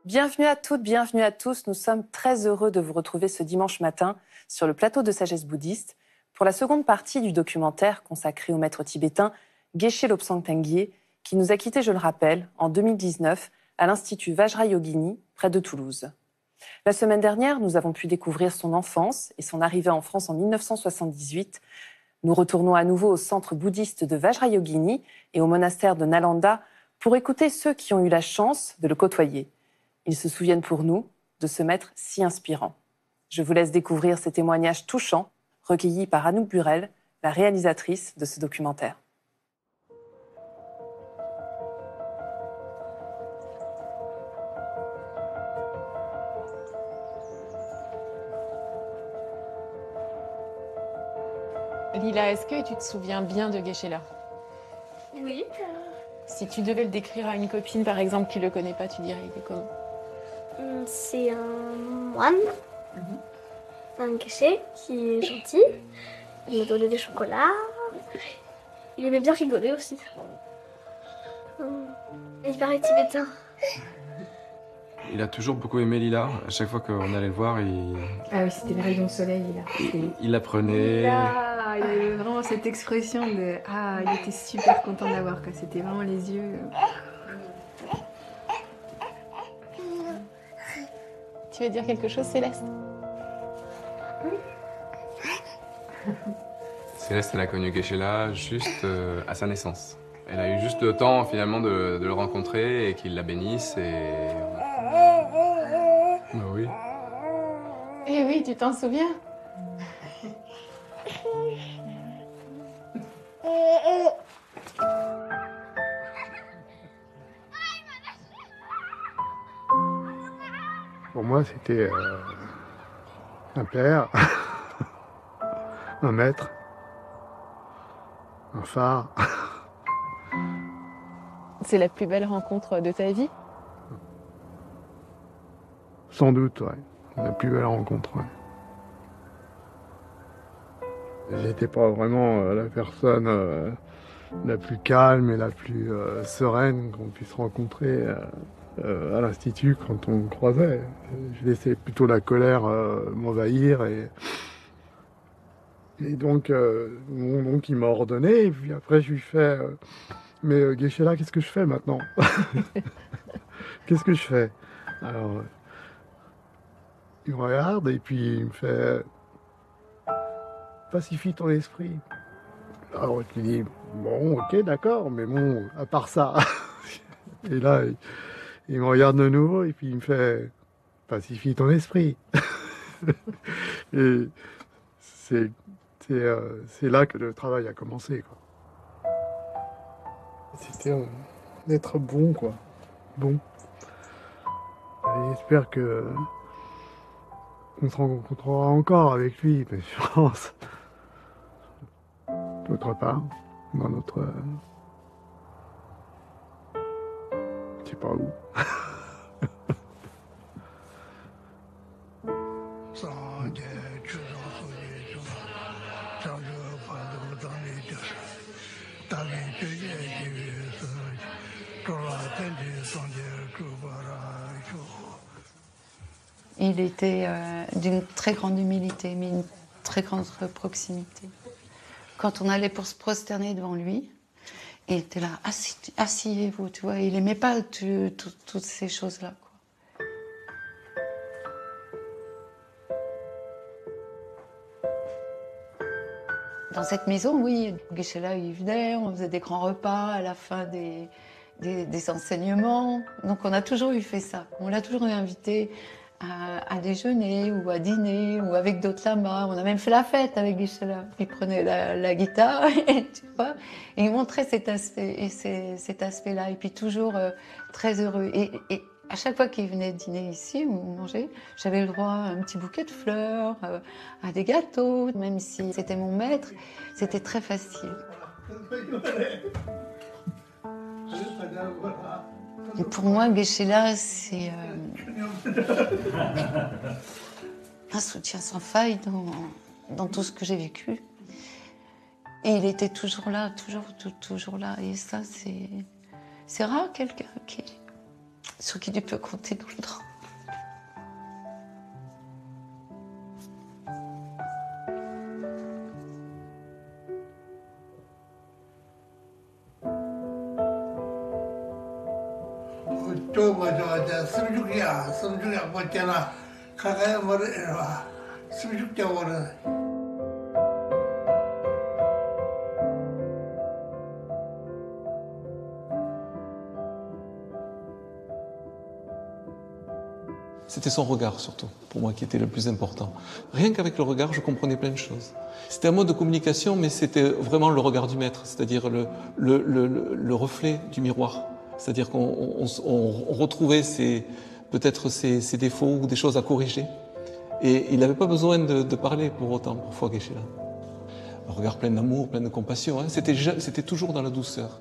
Bienvenue à toutes, bienvenue à tous. Nous sommes très heureux de vous retrouver ce dimanche matin sur le plateau de Sagesse bouddhiste pour la seconde partie du documentaire consacré au maître tibétain Geshe Lobsang Tengyé, qui nous a quittés, je le rappelle, en 2019 à l'Institut Vajrayogini, près de Toulouse. La semaine dernière, nous avons pu découvrir son enfance et son arrivée en France en 1978. Nous retournons à nouveau au centre bouddhiste de Vajrayogini et au monastère de Nalanda pour écouter ceux qui ont eu la chance de le côtoyer. Ils se souviennent pour nous de ce maître si inspirant. Je vous laisse découvrir ces témoignages touchants recueillis par Anouk Burel, la réalisatrice de ce documentaire. Lila, est-ce que tu te souviens bien de Geshe-la? Oui. Si tu devais le décrire à une copine, par exemple, qui ne le connaît pas, tu dirais il est comment? C'est un moine, un Geshe qui est gentil. Il me donnait des chocolats. Il aimait bien rigoler aussi. Il paraît tibétain. Il a toujours beaucoup aimé Lila. À chaque fois qu'on allait le voir, Ah oui, c'était le rayon de soleil, Lila. il apprenait. Il avait vraiment cette expression de « Ah, il était super content de l'avoir, quoi. » C'était vraiment les yeux... Tu veux dire quelque chose, Céleste? Céleste, elle a connu Geshe-la juste à sa naissance. Elle a eu juste le temps, finalement, de le rencontrer et qu'il la bénisse et... Bah oui. Eh oui, tu t'en souviens? Pour moi, c'était un père, un maître, un phare. C'est la plus belle rencontre de ta vie? Sans doute, ouais. La plus belle rencontre, ouais. J'étais pas vraiment la personne la plus calme et la plus sereine qu'on puisse rencontrer à l'Institut quand on me croisait. Je laissais plutôt la colère m'envahir et donc, il m'a ordonné et puis après je lui fais mais Geshe-la, qu'est-ce que je fais maintenant? Qu'est-ce que je fais? Alors il me regarde et puis il me fait pacifie ton esprit. Alors je lui dis bon, ok, d'accord, mais bon, à part ça. Et là, il me regarde de nouveau et puis il me fait pacifie ton esprit. Et c'est là que le travail a commencé, quoi. C'était d'être bon, quoi. Bon. Et j'espère que on se rencontrera encore avec lui, mais je pense. D'autre part, dans notre... je sais pas où. Il était d'une très grande humilité, mais une très grande proximité. Quand on allait pour se prosterner devant lui, il était là, asseyez-vous, tu vois. Il n'aimait pas toutes ces choses-là, quoi. Dans cette maison, oui, Geshe-la, il venait, on faisait des grands repas à la fin des enseignements. Donc on a toujours fait ça. On l'a toujours invité à déjeuner ou à dîner ou avec d'autres lamas. On a même fait la fête avec Geshe-la. Il prenait la guitare et, tu vois, et il montrait cet aspect-là. Et puis toujours très heureux. Et à chaque fois qu'il venait dîner ici ou manger, j'avais le droit à un petit bouquet de fleurs, à des gâteaux. Même si c'était mon maître, c'était très facile. Et pour moi, Geshe-la, c'est un soutien sans faille dans tout ce que j'ai vécu. Et il était toujours là, toujours là. Et ça, c'est rare, quelqu'un sur qui tu peux compter tout le temps. C'était son regard surtout, pour moi, qui était le plus important. Rien qu'avec le regard, je comprenais plein de choses. C'était un mode de communication, mais c'était vraiment le regard du maître, c'est-à-dire le reflet du miroir. C'est-à-dire qu'on retrouvait peut-être ses défauts ou des choses à corriger. Et il n'avait pas besoin de parler pour autant, parfois, Geshe-la. Un regard plein d'amour, plein de compassion, hein. C'était toujours dans la douceur.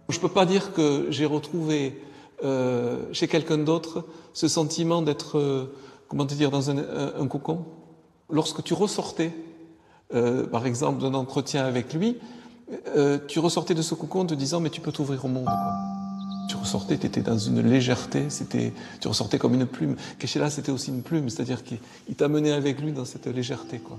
Je ne peux pas dire que j'ai retrouvé chez quelqu'un d'autre ce sentiment d'être, comment te dire, dans un cocon. Lorsque tu ressortais, par exemple, d'un entretien avec lui, tu ressortais de ce cocon en te disant mais tu peux t'ouvrir au monde, quoi. Tu ressortais, tu étais dans une légèreté, tu ressortais comme une plume. Geshe-la, c'était aussi une plume, c'est-à-dire qu'il t'amenait avec lui dans cette légèreté, quoi.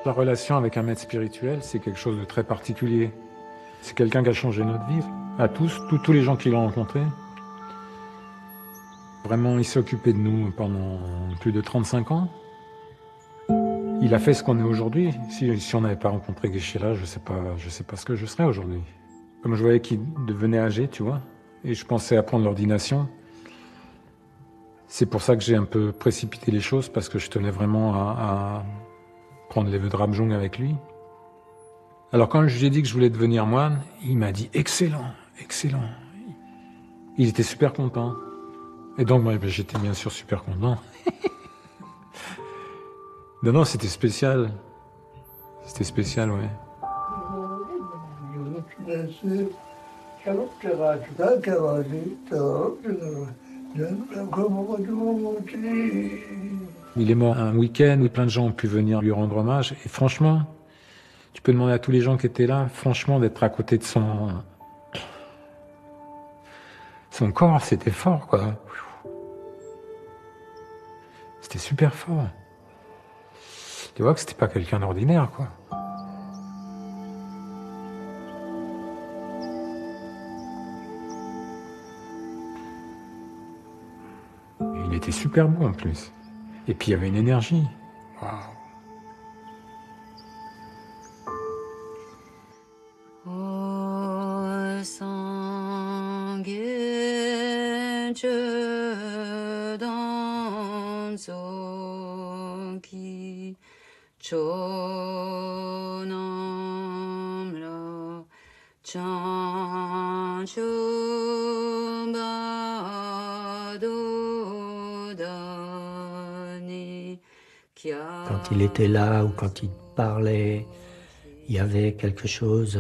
La relation avec un maître spirituel, c'est quelque chose de très particulier. C'est quelqu'un qui a changé notre vie, à tous les gens qui l'ont rencontré. Vraiment, il s'est occupé de nous pendant plus de 35 ans. Il a fait ce qu'on est aujourd'hui. Si on n'avait pas rencontré Geshe-la, je sais pas ce que je serais aujourd'hui. Comme je voyais qu'il devenait âgé, tu vois, et je pensais à prendre l'ordination. C'est pour ça que j'ai un peu précipité les choses, parce que je tenais vraiment à prendre les vœux de Ramjong avec lui. Alors quand je lui ai dit que je voulais devenir moine, il m'a dit « Excellent, excellent ». Il était super content. Et donc moi, j'étais bien sûr super content. Non, c'était spécial. C'était spécial, ouais. Il est mort un week-end où plein de gens ont pu venir lui rendre hommage. Et franchement, tu peux demander à tous les gens qui étaient là, franchement, d'être à côté de son corps, c'était fort, quoi. C'était super fort. Tu vois que c'était pas quelqu'un d'ordinaire, quoi. Et il était super beau en plus. Et puis il y avait une énergie. Waouh. Quand il était là ou quand il parlait, il y avait quelque chose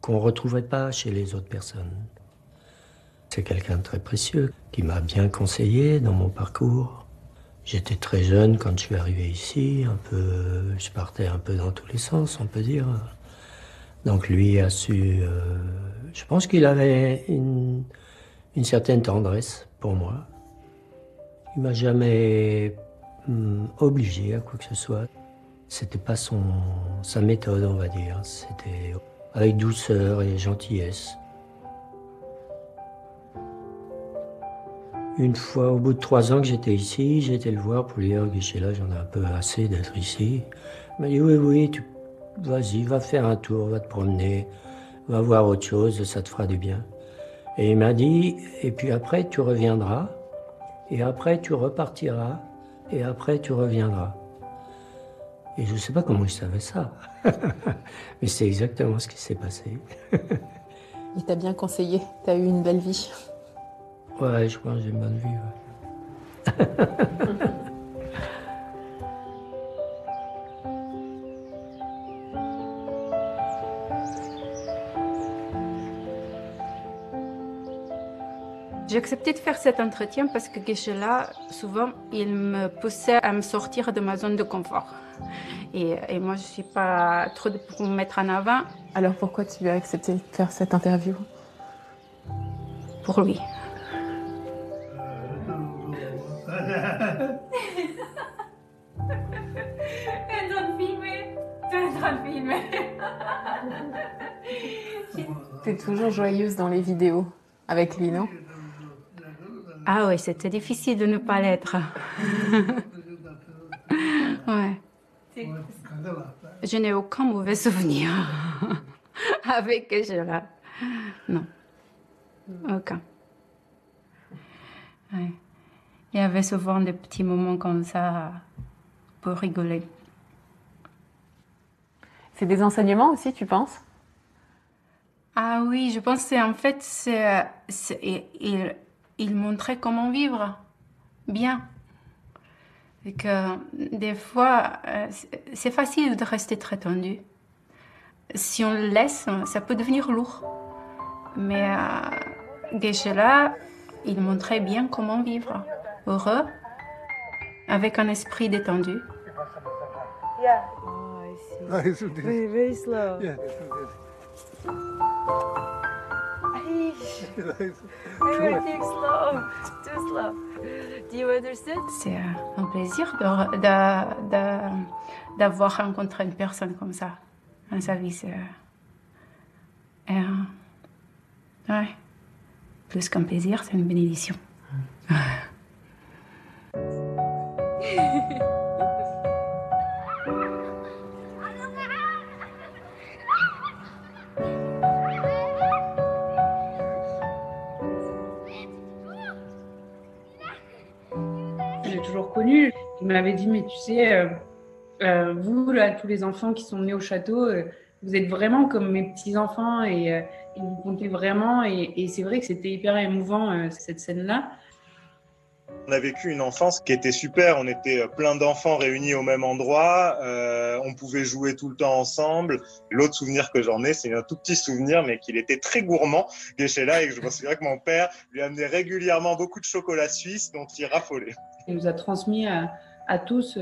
qu'on ne retrouvait pas chez les autres personnes. C'est quelqu'un de très précieux qui m'a bien conseillé dans mon parcours. J'étais très jeune quand je suis arrivé ici, je partais un peu dans tous les sens, on peut dire. Donc lui a su, je pense qu'il avait une certaine tendresse pour moi. Il m'a jamais obligé à quoi que ce soit. C'était pas sa méthode, on va dire. C'était avec douceur et gentillesse. Une fois, au bout de 3 ans que j'étais ici, j'ai été le voir pour lui dire « Geshe-la, j'en ai un peu assez d'être ici. » Il m'a dit « Oui, vas-y, va faire un tour, va te promener, va voir autre chose, ça te fera du bien. » Et il m'a dit « Et puis après, tu reviendras, et après, tu repartiras, et après, tu reviendras. » Et je ne sais pas comment il savait ça, mais c'est exactement ce qui s'est passé. Il t'a bien conseillé, t'as eu une belle vie. Ouais, je crois que j'ai une bonne vie. Ouais. J'ai accepté de faire cet entretien parce que Geshe-la, souvent, il me poussait à me sortir de ma zone de confort. Et moi, je ne suis pas trop pour me mettre en avant. Alors pourquoi tu as accepté de faire cette interview? Pour lui. T'es toujours joyeuse dans les vidéos avec lui, non? Ah oui, c'était difficile de ne pas l'être. Ouais. Je n'ai aucun mauvais souvenir avec Geshe-la. Non, aucun. Ouais. Il y avait souvent des petits moments comme ça pour rigoler. C'est des enseignements aussi, tu penses? Ah oui, je pense que en fait, il montrait comment vivre bien. Et que des fois, c'est facile de rester très tendu. Si on le laisse, ça peut devenir lourd. Mais Geshe-la, il montrait bien comment vivre heureux, avec un esprit détendu. Yeah. Oh, I see. Very, very slow. Yeah. Everything slow. Too slow. Do you understand? C'est un plaisir d'avoir rencontré une personne comme ça dans sa vie. Ouais. Plus qu'un plaisir, c'est une bénédiction. J'ai toujours connu. Il m'avait dit, mais tu sais, vous, là, tous les enfants qui sont nés au château, vous êtes vraiment comme mes petits-enfants et vous comptez vraiment. Et c'est vrai que c'était hyper émouvant, cette scène-là. On a vécu une enfance qui était super. On était plein d'enfants réunis au même endroit. On pouvait jouer tout le temps ensemble. L'autre souvenir que j'en ai, c'est un tout petit souvenir, mais qu'il était très gourmand, Geshe-la, et que je me souviens que mon père lui amenait régulièrement beaucoup de chocolat suisse dont il raffolait. Il nous a transmis à tous,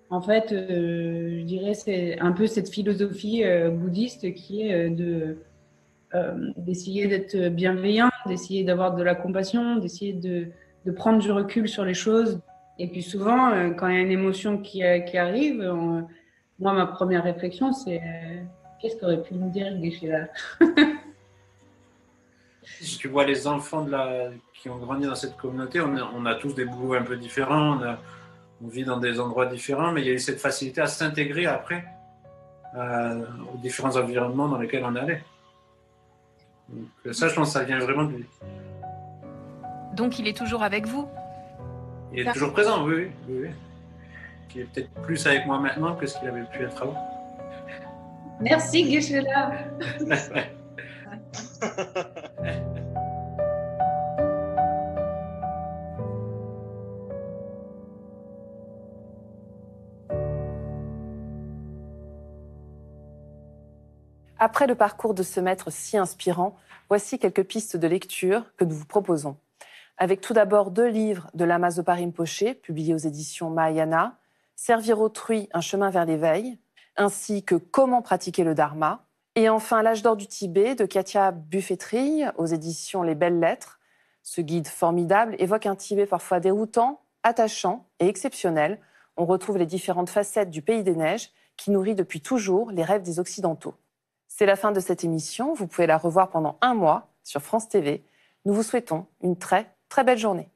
en fait, je dirais, c'est un peu cette philosophie bouddhiste qui est d'essayer d'être bienveillant, d'essayer d'avoir de la compassion, d'essayer de prendre du recul sur les choses. Et puis souvent, quand il y a une émotion qui arrive, moi, ma première réflexion, c'est qu'est-ce qu'aurait pu nous dire Geshe-la? Si tu vois les enfants qui ont grandi dans cette communauté, on a tous des boulots un peu différents, on vit dans des endroits différents, mais il y a eu cette facilité à s'intégrer après aux différents environnements dans lesquels on allait. Donc, ça, je pense que ça vient vraiment de lui. Donc il est toujours avec vous? Il est toujours présent, oui. Il est peut-être plus avec moi maintenant que ce qu'il avait pu être avant. Merci Geshe-la. Après le parcours de ce maître si inspirant, voici quelques pistes de lecture que nous vous proposons. Avec tout d'abord 2 livres de Lama Zopa Rinpoché, publiés aux éditions Mahayana, Servir autrui, un chemin vers l'éveil, ainsi que Comment pratiquer le Dharma, et enfin L'âge d'or du Tibet de Katia Buffet-Trille aux éditions Les Belles Lettres. Ce guide formidable évoque un Tibet parfois déroutant, attachant et exceptionnel. On retrouve les différentes facettes du pays des neiges qui nourrit depuis toujours les rêves des Occidentaux. C'est la fin de cette émission. Vous pouvez la revoir pendant 1 mois sur France TV. Nous vous souhaitons une très, très belle journée.